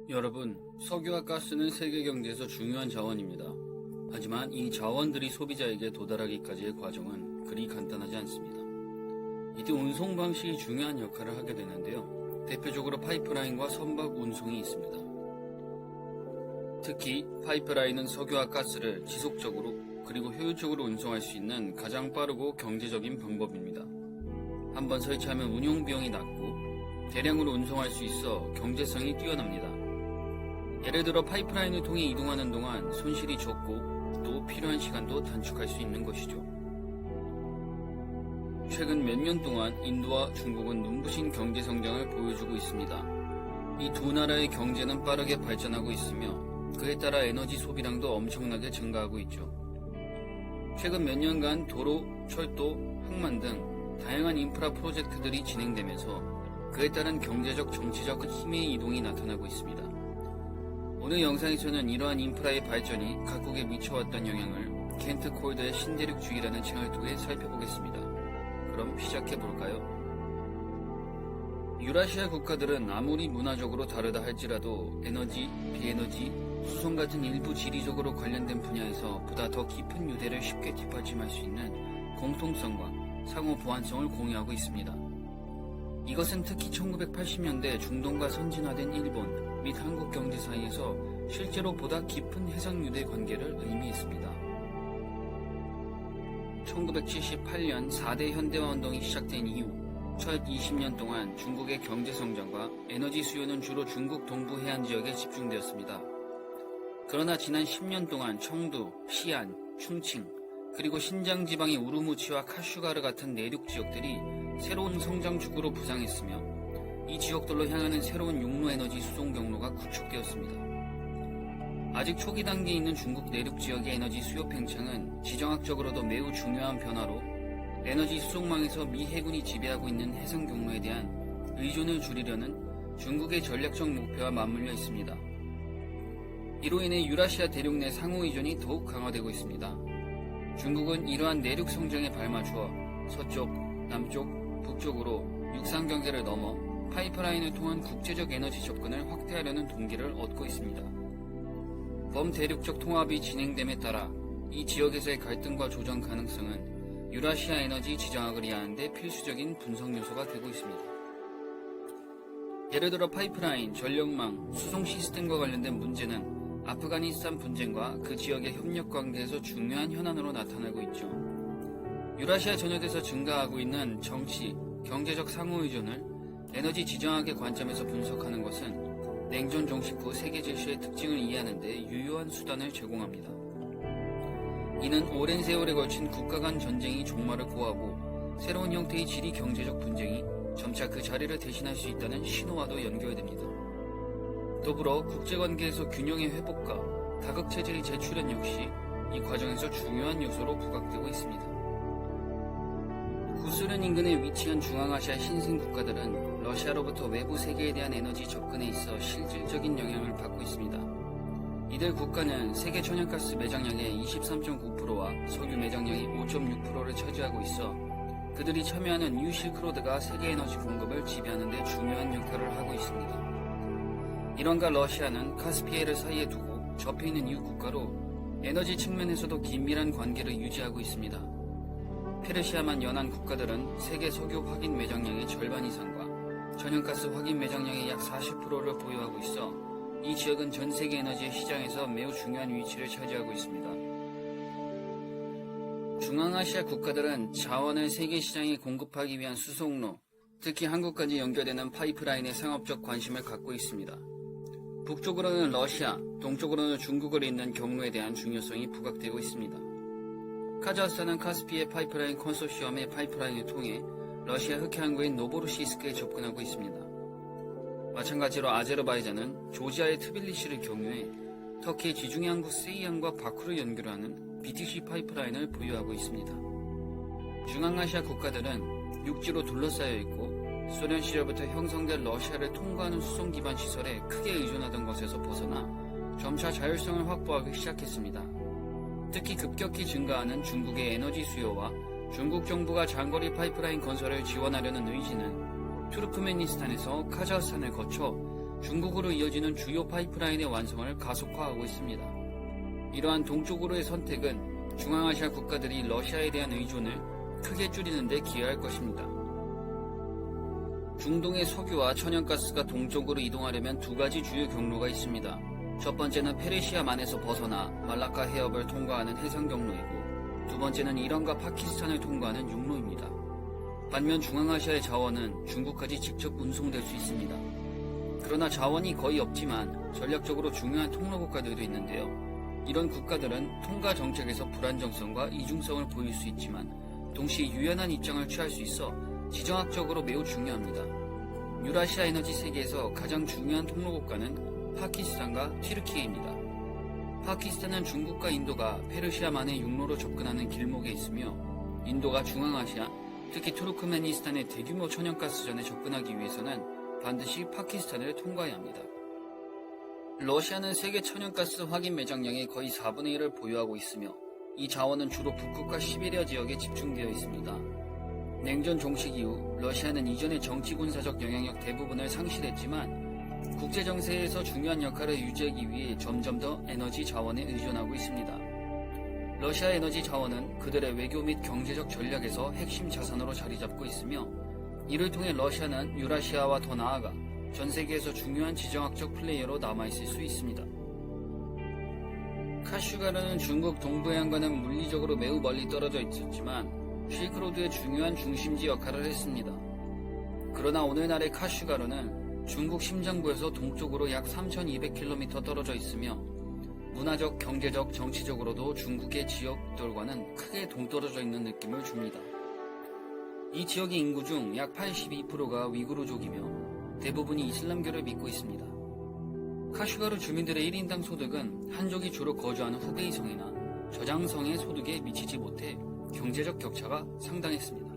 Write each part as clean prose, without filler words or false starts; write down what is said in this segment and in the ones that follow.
여러분, 석유와 가스는 세계 경제에서 중요한 자원입니다. 하지만 이 자원들이 소비자에게 도달하기까지의 과정은 그리 간단하지 않습니다. 이때 운송 방식이 중요한 역할을 하게 되는데요. 대표적으로 파이프라인과 선박 운송이 있습니다. 특히 파이프라인은 석유와 가스를 지속적으로 그리고 효율적으로 운송할 수 있는 가장 빠르고 경제적인 방법입니다. 한번 설치하면 운용 비용이 낮고 대량으로 운송할 수 있어 경제성이 뛰어납니다. 예를 들어 파이프라인을 통해 이동하는 동안 손실이 적고 또 필요한 시간도 단축할 수 있는 것이죠. 최근 몇 년 동안 인도와 중국은 눈부신 경제 성장을 보여주고 있습니다. 이 두 나라의 경제는 빠르게 발전하고 있으며 그에 따라 에너지 소비량도 엄청나게 증가하고 있죠. 최근 몇 년간 도로, 철도, 항만 등 다양한 인프라 프로젝트들이 진행되면서 그에 따른 경제적, 정치적 힘의 이동이 나타나고 있습니다. 오늘 영상에서는 이러한 인프라의 발전이 각국에 미쳐왔던 영향을 켄트 콜더의 신대륙주의라는 책을 통해 살펴보겠습니다. 그럼 시작해볼까요? 유라시아 국가들은 아무리 문화적으로 다르다 할지라도 에너지, 비에너지, 수송 같은 일부 지리적으로 관련된 분야에서 보다 더 깊은 유대를 쉽게 뒷받침할 수 있는 공통성과 상호 보완성을 공유하고 있습니다. 이것은 특히 1980년대 중동과 선진화된 일본 및 한국 경제 사이에서 실제로 보다 깊은 해상유대 관계를 의미했습니다. 1978년 4대 현대화 운동이 시작된 이후 첫 20년 동안 중국의 경제 성장과 에너지 수요는 주로 중국 동부 해안 지역에 집중되었습니다. 그러나 지난 10년 동안 청두, 시안, 충칭, 그리고 신장 지방의 우르무치와 카슈가르 같은 내륙 지역들이 새로운 성장축으로 부상했으며 이 지역들로 향하는 새로운 용로 에너지 수송 경로가 구축되었습니다. 아직 초기 단계에 있는 중국 내륙 지역의 에너지 수요 팽창은 지정학적으로도 매우 중요한 변화로 에너지 수송망에서 미 해군이 지배하고 있는 해상 경로에 대한 의존을 줄이려는 중국의 전략적 목표와 맞물려 있습니다. 이로 인해 유라시아 대륙 내 상호 의존이 더욱 강화되고 있습니다. 중국은 이러한 내륙 성장에 발맞추어 서쪽, 남쪽, 북쪽으로 육상 경계를 넘어 파이프라인을 통한 국제적 에너지 접근을 확대하려는 동기를 얻고 있습니다. 범대륙적 통합이 진행됨에 따라 이 지역에서의 갈등과 조정 가능성은 유라시아 에너지 지정학을 이해하는 데 필수적인 분석 요소가 되고 있습니다. 예를 들어 파이프라인, 전력망, 수송 시스템과 관련된 문제는 아프가니스탄 분쟁과 그 지역의 협력 관계에서 중요한 현안으로 나타나고 있죠. 유라시아 전역에서 증가하고 있는 정치, 경제적 상호 의존을 에너지 지정학의 관점에서 분석하는 것은 냉전 종식 후 세계 질서의 특징을 이해하는 데 유효한 수단을 제공합니다. 이는 오랜 세월에 걸친 국가 간 전쟁이 종말을 고하고 새로운 형태의 지리 경제적 분쟁이 점차 그 자리를 대신할 수 있다는 신호와도 연결됩니다. 더불어 국제관계에서 균형의 회복과 다극체제의 재출현 역시 이 과정에서 중요한 요소로 부각되고 있습니다. 구소련 인근에 위치한 중앙아시아 신생 국가들은 러시아로부터 외부 세계에 대한 에너지 접근에 있어 실질적인 영향을 받고 있습니다. 이들 국가는 세계 천연가스 매장량의 23.9%와 석유 매장량의 5.6%를 차지하고 있어 그들이 참여하는 뉴 실크로드가 세계 에너지 공급을 지배하는 데 중요한 역할을 하고 있습니다. 이란과 러시아는 카스피해를 사이에 두고 접해 있는 이웃 국가로 에너지 측면에서도 긴밀한 관계를 유지하고 있습니다. 페르시아만 연안 국가들은 세계 석유 확인 매장량의 절반 이상과 천연가스 확인 매장량의 약 40%를 보유하고 있어 이 지역은 전 세계 에너지 시장에서 매우 중요한 위치를 차지하고 있습니다. 중앙아시아 국가들은 자원을 세계 시장에 공급하기 위한 수송로, 특히 한국까지 연결되는 파이프라인에 상업적 관심을 갖고 있습니다. 북쪽으로는 러시아, 동쪽으로는 중국을 잇는 경로에 대한 중요성이 부각되고 있습니다. 카자흐스탄은 카스피해 파이프라인 컨소시엄의 파이프라인을 통해 러시아 흑해항구인 노보로시스크에 접근하고 있습니다. 마찬가지로 아제르바이잔은 조지아의 트빌리시를 경유해 터키의 지중해 항구 세이안과 바쿠를 연결하는 BTC 파이프라인을 보유하고 있습니다. 중앙아시아 국가들은 육지로 둘러싸여 있고 소련 시절부터 형성된 러시아를 통과하는 수송 기반 시설에 크게 의존하던 것에서 벗어나 점차 자율성을 확보하기 시작했습니다. 특히 급격히 증가하는 중국의 에너지 수요와 중국 정부가 장거리 파이프라인 건설을 지원하려는 의지는 투르크메니스탄에서 카자흐스탄을 거쳐 중국으로 이어지는 주요 파이프라인의 완성을 가속화하고 있습니다. 이러한 동쪽으로의 선택은 중앙아시아 국가들이 러시아에 대한 의존을 크게 줄이는 데 기여할 것입니다. 중동의 석유와 천연가스가 동쪽으로 이동하려면 두 가지 주요 경로가 있습니다. 첫 번째는 페르시아만에서 벗어나 말라카 해협을 통과하는 해상 경로이고, 두 번째는 이란과 파키스탄을 통과하는 육로입니다. 반면 중앙아시아의 자원은 중국까지 직접 운송될 수 있습니다. 그러나 자원이 거의 없지만 전략적으로 중요한 통로 국가들도 있는데요. 이런 국가들은 통과 정책에서 불안정성과 이중성을 보일 수 있지만 동시에 유연한 입장을 취할 수 있어 지정학적으로 매우 중요합니다. 유라시아 에너지 세계에서 가장 중요한 통로 국가는 파키스탄과 튀르키예입니다. 파키스탄은 중국과 인도가 페르시아만의 육로로 접근하는 길목에 있으며, 인도가 중앙아시아, 특히 투르크메니스탄의 대규모 천연가스전에 접근하기 위해서는 반드시 파키스탄을 통과해야 합니다. 러시아는 세계 천연가스 확인 매장량의 거의 4분의 1을 보유하고 있으며, 이 자원은 주로 북극과 시베리아 지역에 집중되어 있습니다. 냉전 종식 이후 러시아는 이전의 정치군사적 영향력 대부분을 상실했지만 국제정세에서 중요한 역할을 유지하기 위해 점점 더 에너지 자원에 의존하고 있습니다. 러시아 에너지 자원은 그들의 외교 및 경제적 전략에서 핵심 자산으로 자리잡고 있으며, 이를 통해 러시아는 유라시아와 더 나아가 전 세계에서 중요한 지정학적 플레이어로 남아있을 수 있습니다. 카슈가르는 중국 동부해안과는 물리적으로 매우 멀리 떨어져 있었지만 실크로드의 중요한 중심지 역할을 했습니다. 그러나 오늘날의 카슈가르는 중국 심장부에서 동쪽으로 약 3,200km 떨어져 있으며 문화적, 경제적, 정치적으로도 중국의 지역들과는 크게 동떨어져 있는 느낌을 줍니다. 이 지역의 인구 중 약 82%가 위구르족이며 대부분이 이슬람교를 믿고 있습니다. 카슈가르 주민들의 1인당 소득은 한족이 주로 거주하는 후베이 성이나 저장성의 소득에 미치지 못해 경제적 격차가 상당했습니다.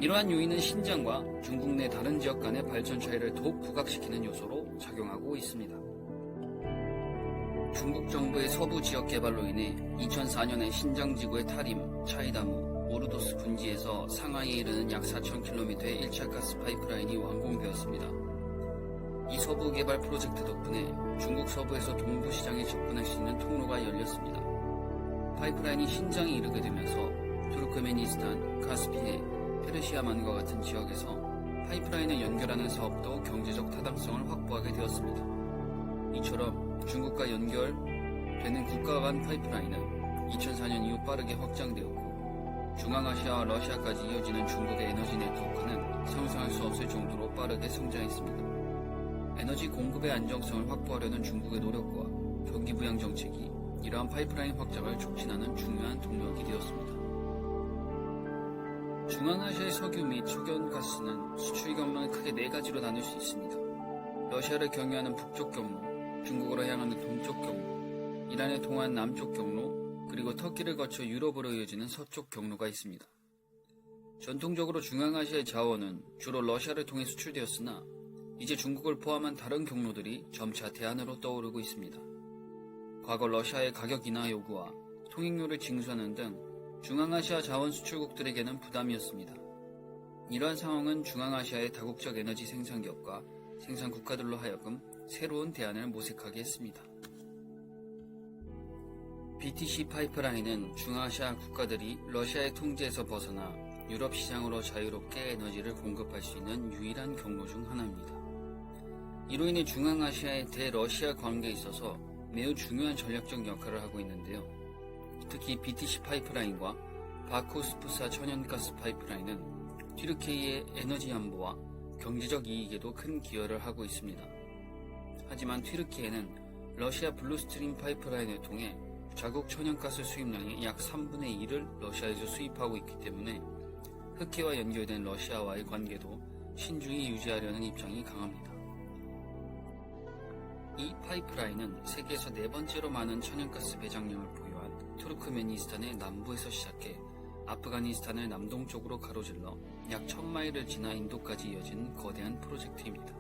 이러한 요인은 신장과 중국 내 다른 지역 간의 발전 차이를 더욱 부각시키는 요소로 작용하고 있습니다. 중국 정부의 서부 지역 개발로 인해 2004년에 신장 지구의 타림, 차이다무, 오르도스 분지에서 상하이에 이르는 약 4,000km의 1차 가스 파이프라인이 완공되었습니다. 이 서부 개발 프로젝트 덕분에 중국 서부에서 동부 시장에 접근할 수 있는 통로가 열렸습니다. 파이프라인이 신장에 이르게 되면서 투르크메니스탄, 카스피해, 페르시아만과 같은 지역에서 파이프라인을 연결하는 사업도 경제적 타당성을 확보하게 되었습니다. 이처럼 중국과 연결되는 국가 간 파이프라인은 2004년 이후 빠르게 확장되었고, 중앙아시아와 러시아까지 이어지는 중국의 에너지 네트워크는 상상할 수 없을 정도로 빠르게 성장했습니다. 에너지 공급의 안정성을 확보하려는 중국의 노력과 경기부양 정책이 이러한 파이프라인 확장을 촉진하는 중요한 동력이 되었습니다. 중앙아시아의 석유 및 석연가스는 수출 경로는 크게 네 가지로 나눌 수 있습니다. 러시아를 경유하는 북쪽 경로, 중국으로 향하는 동쪽 경로, 이란을 통한 남쪽 경로, 그리고 터키를 거쳐 유럽으로 이어지는 서쪽 경로가 있습니다. 전통적으로 중앙아시아의 자원은 주로 러시아를 통해 수출되었으나 이제 중국을 포함한 다른 경로들이 점차 대안으로 떠오르고 있습니다. 과거 러시아의 가격 인하 요구와 통행료를 징수하는 등 중앙아시아 자원 수출국들에게는 부담이었습니다. 이러한 상황은 중앙아시아의 다국적 에너지 생산기업과 생산 국가들로 하여금 새로운 대안을 모색하게 했습니다. BTC 파이프라인은 중앙아시아 국가들이 러시아의 통제에서 벗어나 유럽 시장으로 자유롭게 에너지를 공급할 수 있는 유일한 경로 중 하나입니다. 이로 인해 중앙아시아의 대러시아 관계에 있어서 매우 중요한 전략적 역할을 하고 있는데요. 특히 BTC 파이프라인과 바쿠스프사 천연가스 파이프라인은 튀르키예의 에너지 안보와 경제적 이익에도 큰 기여를 하고 있습니다. 하지만 튀르키예는 러시아 블루스트림 파이프라인을 통해 자국 천연가스 수입량의 약 3분의 1을 러시아에서 수입하고 있기 때문에 흑해와 연결된 러시아와의 관계도 신중히 유지하려는 입장이 강합니다. 이 파이프라인은 세계에서 네 번째로 많은 천연가스 배장량을 보유한 투르크메니스탄의 남부에서 시작해 아프가니스탄을 남동쪽으로 가로질러 약 1000마일을 지나 인도까지 이어진 거대한 프로젝트입니다.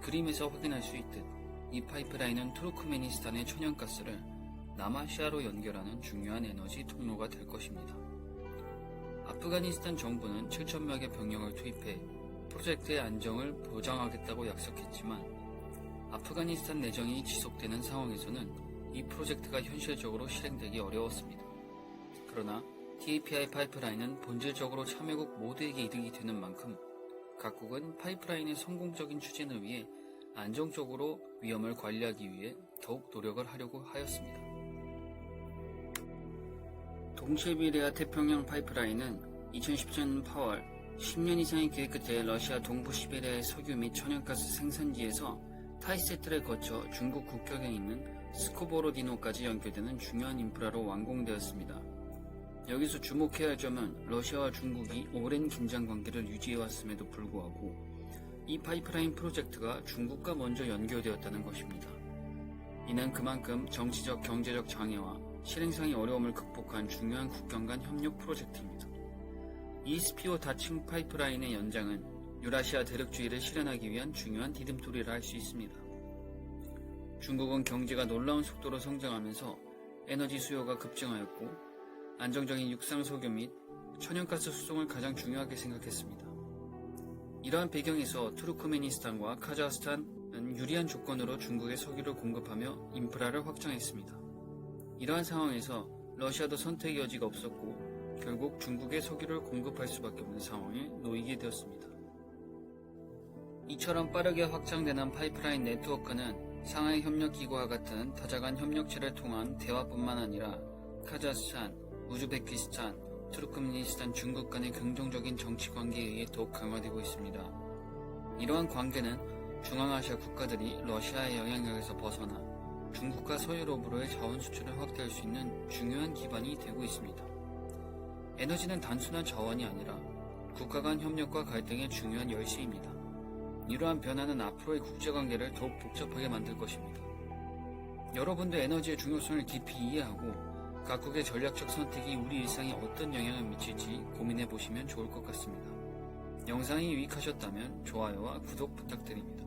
그림에서 확인할 수 있듯 이 파이프라인은 투르크메니스탄의 천연가스를 남아시아로 연결하는 중요한 에너지 통로가 될 것입니다. 아프가니스탄 정부는 7,000명의 병력을 투입해 프로젝트의 안정을 보장하겠다고 약속했지만 아프가니스탄 내정이 지속되는 상황에서는 이 프로젝트가 현실적으로 실행되기 어려웠습니다. 그러나 TAPI 파이프라인은 본질적으로 참여국 모두에게 이득이 되는 만큼 각국은 파이프라인의 성공적인 추진을 위해 안정적으로 위험을 관리하기 위해 더욱 노력을 하려고 하였습니다. 동시베리아 태평양 파이프라인은 2017년 8월 10년 이상의 계획 끝에 러시아 동부 시베리아의 석유 및 천연가스 생산지에서 타이세트를 거쳐 중국 국경에 있는 스코보로디노까지 연결되는 중요한 인프라로 완공되었습니다. 여기서 주목해야 할 점은 러시아와 중국이 오랜 긴장 관계를 유지해왔음에도 불구하고 이 파이프라인 프로젝트가 중국과 먼저 연결되었다는 것입니다. 이는 그만큼 정치적, 경제적 장애와 실행상의 어려움을 극복한 중요한 국경 간 협력 프로젝트입니다. ESP5 다층 파이프라인의 연장은 유라시아 대륙주의를 실현하기 위한 중요한 디딤돌이라 할 수 있습니다. 중국은 경제가 놀라운 속도로 성장하면서 에너지 수요가 급증하였고 안정적인 육상 석유 및 천연가스 수송을 가장 중요하게 생각했습니다. 이러한 배경에서 투르크메니스탄과 카자흐스탄은 유리한 조건으로 중국에 석유를 공급하며 인프라를 확장했습니다. 이러한 상황에서 러시아도 선택의 여지가 없었고 결국 중국에 석유를 공급할 수밖에 없는 상황에 놓이게 되었습니다. 이처럼 빠르게 확장되는 파이프라인 네트워크는 상하이 협력기구와 같은 다자간 협력체를 통한 대화뿐만 아니라 카자흐스탄, 우즈베키스탄, 투르크메니스탄, 중국 간의 긍정적인 정치 관계에 의해 더욱 강화되고 있습니다. 이러한 관계는 중앙아시아 국가들이 러시아의 영향력에서 벗어나 중국과 서유럽으로의 자원 수출을 확대할 수 있는 중요한 기반이 되고 있습니다. 에너지는 단순한 자원이 아니라 국가 간 협력과 갈등의 중요한 열쇠입니다. 이러한 변화는 앞으로의 국제관계를 더욱 복잡하게 만들 것입니다. 여러분도 에너지의 중요성을 깊이 이해하고 각국의 전략적 선택이 우리 일상에 어떤 영향을 미칠지 고민해 보시면 좋을 것 같습니다. 영상이 유익하셨다면 좋아요와 구독 부탁드립니다.